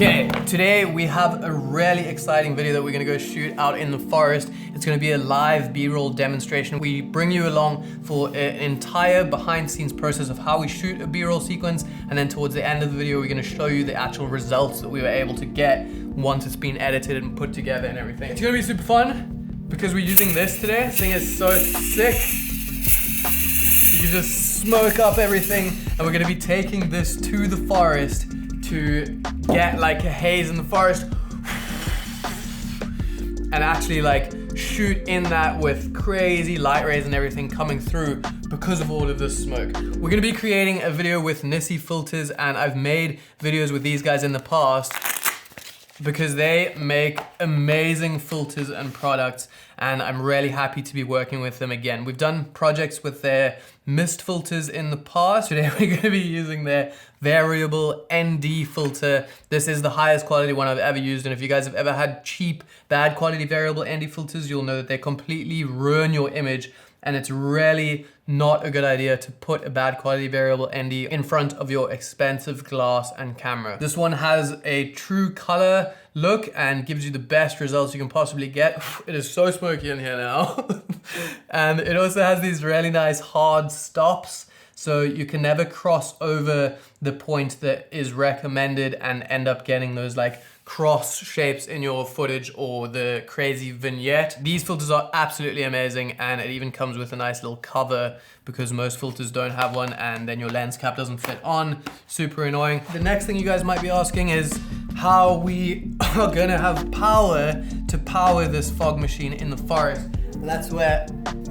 Okay, today we have a really exciting video that we're gonna go shoot out in the forest. It's gonna be a live B-roll demonstration. We bring you along for an entire behind the scenes process of how we shoot a B-roll sequence, and then towards the end of the video, we're gonna show you the actual results that we were able to get once it's been edited and put together and everything. It's gonna be super fun because we're using this today. This thing is so sick. You can just smoke up everything, and we're gonna be taking this to the forest to get like a haze in the forest and actually like shoot in that with crazy light rays and everything coming through because of all of this smoke. We're gonna be creating a video with Nissi filters, and I've made videos with these guys in the past because they make amazing filters and products, and I'm really happy to be working with them again. We've done projects with their mist filters in the past. Today we're gonna be using their variable ND filter. This is the highest quality one I've ever used, and if you guys have ever had cheap, bad quality variable ND filters, you'll know that they completely ruin your image, and it's really not a good idea to put a bad quality variable ND in front of your expensive glass and camera. This one has a true color look and gives you the best results you can possibly get. It is so smoky in here now. And it also has these really nice hard stops, so you can never cross over the point that is recommended and end up getting those like cross shapes in your footage or the crazy vignette. These filters are absolutely amazing, and it even comes with a nice little cover because most filters don't have one, and then your lens cap doesn't fit on. Super annoying. The next thing you guys might be asking is how we are gonna have power to power this fog machine in the forest. And that's where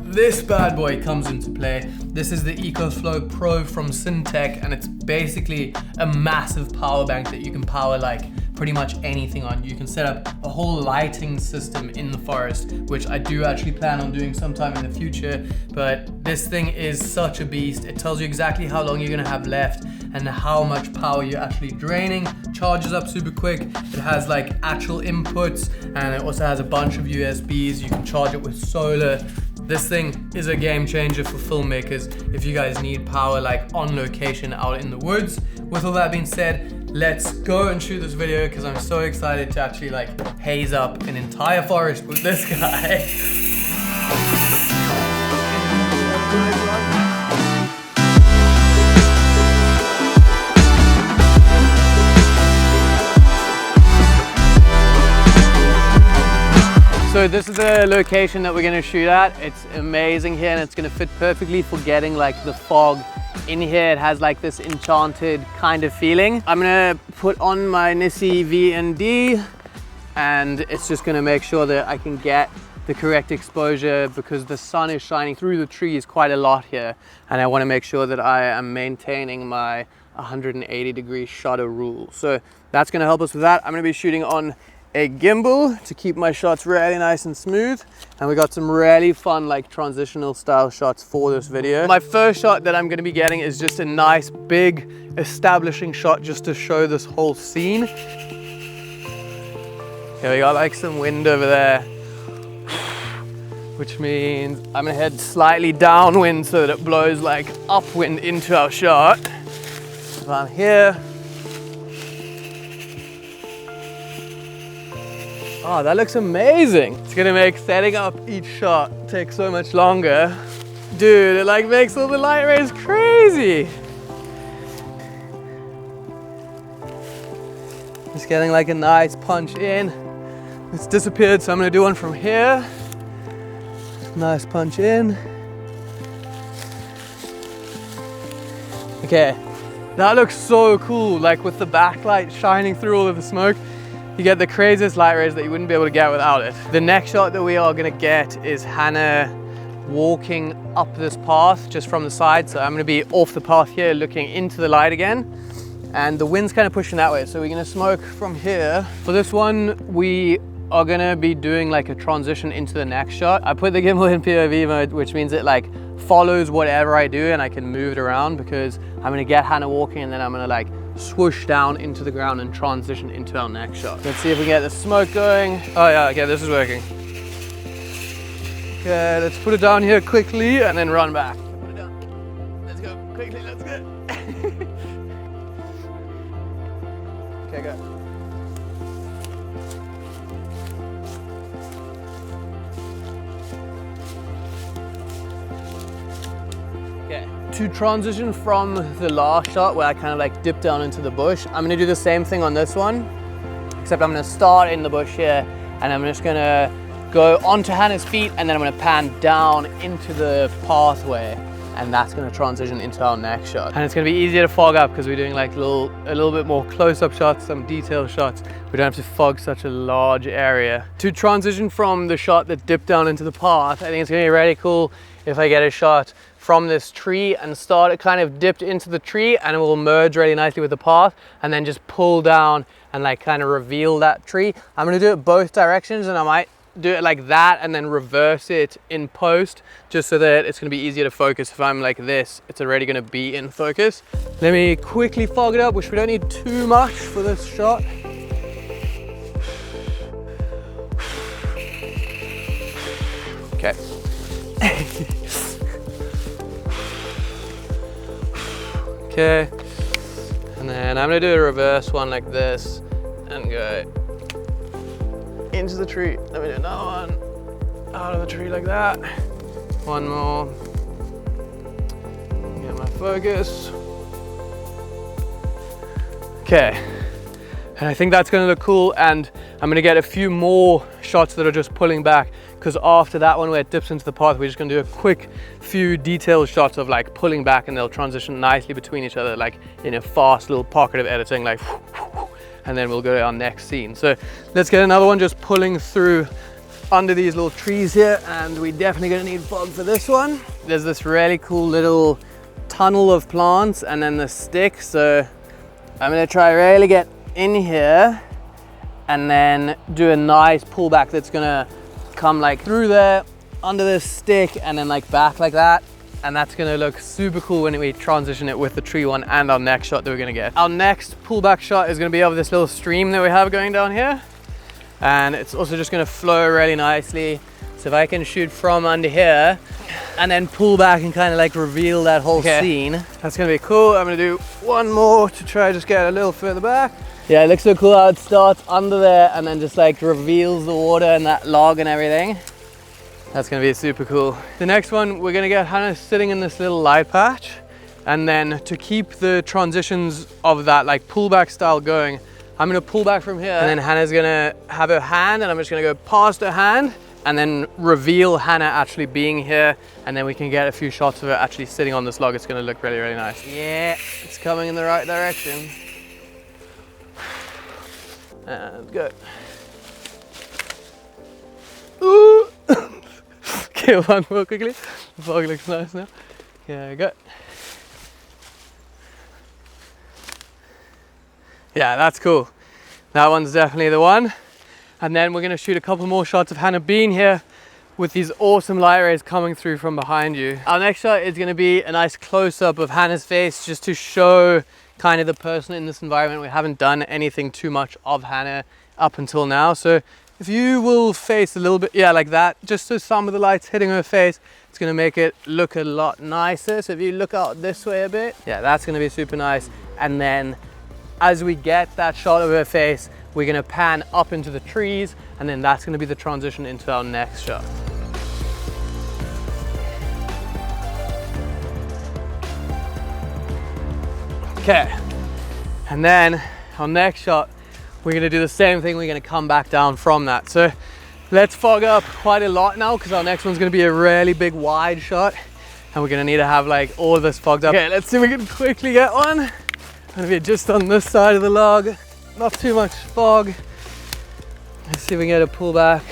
this bad boy comes into play. This is the EcoFlow Pro from Syntec, and it's basically a massive power bank that you can power like pretty much anything on. You can set up a whole lighting system in the forest, which I do actually plan on doing sometime in the future, but this thing is such a beast. It tells you exactly how long you're gonna have left and how much power you're actually draining. Charges up super quick. It has like actual inputs, and it also has a bunch of USBs. You can charge it with solar. This thing is a game changer for filmmakers if you guys need power like on location out in the woods. With all that being said, let's go and shoot this video because I'm so excited to actually like haze up an entire forest with this guy. So this is the location that we're gonna shoot at. It's amazing here, and it's gonna fit perfectly for getting like the fog in here. It has like this enchanted kind of feeling. I'm gonna put on my Nissi VND, and it's just gonna make sure that I can get the correct exposure because the sun is shining through the trees quite a lot here, and I wanna make sure that I am maintaining my 180-degree shutter rule. So that's gonna help us with that. I'm gonna be shooting on a gimbal to keep my shots really nice and smooth, and we got some really fun like transitional style shots for this video. My first shot that I'm going to be getting is just a nice big establishing shot just to show this whole scene. Here we got like some wind over there, which means I'm gonna head slightly downwind so that it blows like upwind into our shot. So I'm here. Oh, that looks amazing. It's gonna make setting up each shot take so much longer. Dude, it like makes all the light rays crazy. Just getting like a nice punch in. It's disappeared, so I'm gonna do one from here. Nice punch in. Okay, that looks so cool, like with the backlight shining through all of the smoke. You get the craziest light rays that you wouldn't be able to get without it. The next shot that we are gonna get is Hannah walking up this path just from the side. So I'm gonna be off the path here looking into the light again. And the wind's kind of pushing that way. So we're gonna smoke from here. For this one, we are gonna be doing like a transition into the next shot. I put the gimbal in POV mode, which means it like follows whatever I do and I can move it around because I'm gonna get Hannah walking and then I'm gonna like swoosh down into the ground and transition into our next shot. Let's see if we get the smoke going. Oh yeah, okay, this is working. Okay, let's put it down here quickly and then run back. Put it down. Let's go, quickly, let's go. Okay, go. Okay, to transition from the last shot where I kind of like dip down into the bush, I'm gonna do the same thing on this one, except I'm gonna start in the bush here, and I'm just gonna go onto Hannah's feet, and then I'm gonna pan down into the pathway, and that's gonna transition into our next shot. And it's gonna be easier to fog up because we're doing like a little bit more close-up shots, some detailed shots. We don't have to fog such a large area. To transition from the shot that dipped down into the path, I think it's gonna be really cool if I get a shot from this tree and start it kind of dipped into the tree, and it will merge really nicely with the path, and then just pull down and like kind of reveal that tree. I'm gonna do it both directions, and I might do it like that and then reverse it in post, just so that it's gonna be easier to focus. If I'm like this, it's already gonna be in focus. Let me quickly fog it up, which we don't need too much for this shot. Okay. Okay, and then I'm gonna do a reverse one like this and go into the tree. Let me do another one out of the tree like that. One more. Get my focus. Okay, and I think that's gonna look cool, and I'm gonna get a few more shots that are just pulling back, because after that one where it dips into the path, we're just gonna do a quick few detailed shots of like pulling back, and they'll transition nicely between each other, like in a fast little pocket of editing, like, and then we'll go to our next scene. So let's get another one just pulling through under these little trees here, and we're definitely gonna need fog for this one. There's this really cool little tunnel of plants and then the stick, so I'm gonna try really get in here and then do a nice pullback that's gonna come like through there, under this stick, and then like back like that. And that's gonna look super cool when we transition it with the tree one and our next shot that we're gonna get. Our next pullback shot is gonna be over this little stream that we have going down here. And it's also just gonna flow really nicely. So if I can shoot from under here and then pull back and kind of like reveal that whole scene, that's gonna be cool. I'm gonna do one more to try just get a little further back. Yeah, it looks so cool how it starts under there and then just like reveals the water and that log and everything. That's gonna be super cool. The next one, we're gonna get Hannah sitting in this little light patch, and then to keep the transitions of that like pullback style going, I'm gonna pull back from here, and then Hannah's gonna have her hand, and I'm just gonna go past her hand and then reveal Hannah actually being here, and then we can get a few shots of her actually sitting on this log. It's gonna look really, really nice. Yeah, it's coming in the right direction. And go. Ooh. Okay, one more quickly. The fog looks nice now. Yeah, go. Yeah, that's cool. That one's definitely the one. And then we're gonna shoot a couple more shots of Hannah being here with these awesome light rays coming through from behind you. Our next shot is gonna be a nice close-up of Hannah's face, just to show kind of the person in this environment. We haven't done anything too much of Hannah up until now. So if you will face a little bit, yeah, like that, just so some of the light's hitting her face, it's gonna make it look a lot nicer. So if you look out this way a bit, yeah, that's gonna be super nice. And then as we get that shot of her face, we're gonna pan up into the trees, and then that's gonna be the transition into our next shot. Okay, and then our next shot, we're gonna do the same thing. We're gonna come back down from that. So let's fog up quite a lot now, because our next one's gonna be a really big wide shot, and we're gonna need to have like all of this fogged up. Okay, let's see if we can quickly get one. I'm gonna be just on this side of the log, not too much fog. Let's see if we can get a pull back.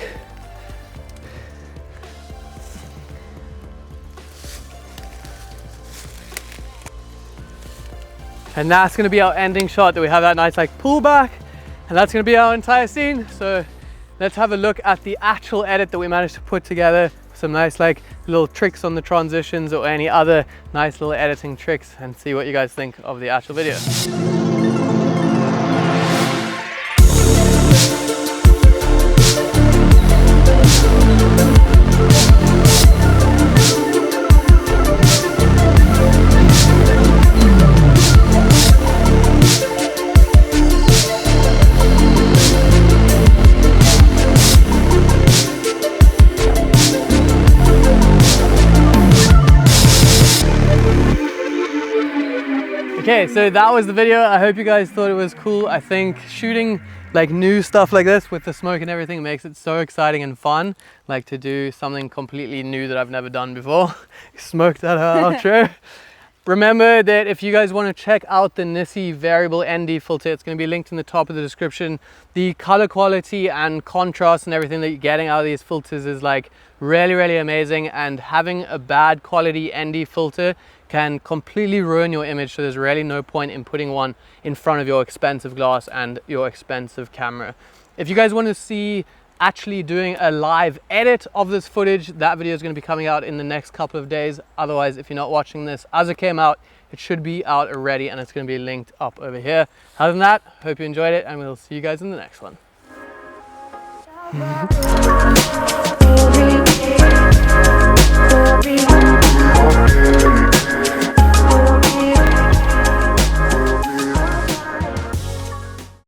And that's gonna be our ending shot, that we have that nice like pull back, and that's gonna be our entire scene. So let's have a look at the actual edit that we managed to put together. Some nice like little tricks on the transitions or any other nice little editing tricks, and see what you guys think of the actual video. Okay, so that was the video. I hope you guys thought it was cool. I think shooting like new stuff like this with the smoke and everything makes it so exciting and fun, like to do something completely new that I've never done before. Smoked at her outro. Remember that if you guys want to check out the Nissi variable ND filter, it's going to be linked in the top of the description. The color quality and contrast and everything that you're getting out of these filters is like really amazing, and having a bad quality ND filter can completely ruin your image, so there's really no point in putting one in front of your expensive glass and your expensive camera. If you guys want to see actually doing a live edit of this footage, that video is going to be coming out in the next couple of days. Otherwise, if you're not watching this as it came out, it should be out already, and it's going to be linked up over here. Other than that, hope you enjoyed it, and we'll see you guys in the next one.